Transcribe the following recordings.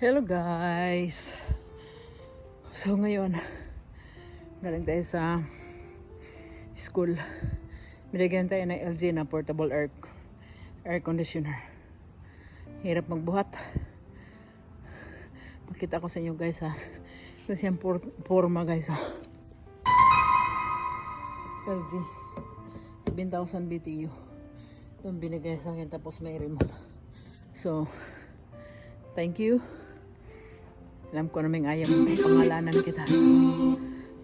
Hello guys! So ngayon, galing tayo sa school. Binigyan tayo ng LG na portable air conditioner. Hirap magbuhat. Makita ko sa inyo guys ha. Ito siyang forma guys ha. LG 7,000 BTU. Ito binigay sa akin tapos may remote. So, thank you. Alam ko namang ayaw pangalanan kita.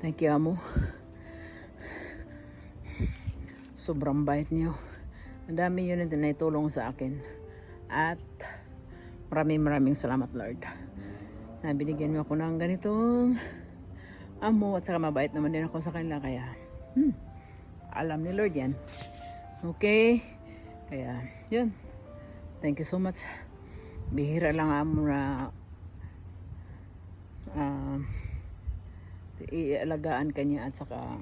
Thank you, amo. Sobrang bait niyo. Ang dami yun na naitulong sa akin. At maraming salamat, Lord. Na binigyan mo ako ng ganitong amo. At saka mabait naman din ako sa kanila. Kaya, alam ni Lord yan. Okay? Kaya, yun. Thank you so much. Bihira lang amo na ialagaan kanya at saka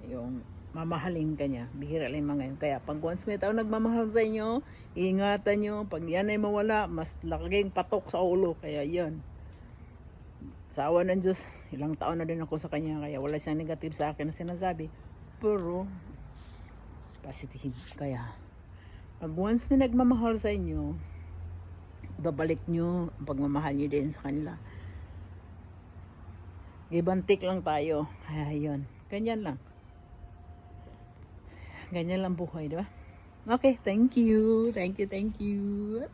yung mamahalin kanya. Bihira lang mga yun. Kaya pag once may tao nagmamahal sa inyo, ingatan nyo. Pag yan ay mawala, mas laking patok sa ulo. Kaya yan. Sa awa ng Diyos, ilang taon na din ako sa kanya. Kaya wala siyang negative sa akin na sinasabi. Pero positive. Kaya pag once may nagmamahal sa inyo, babalik nyo ang pagmamahal nyo din sa kanila. Gibantik lang tayo. Kaya yun. Ganyan lang. Ganyan lang buhay, diba? Okay, thank you. Thank you.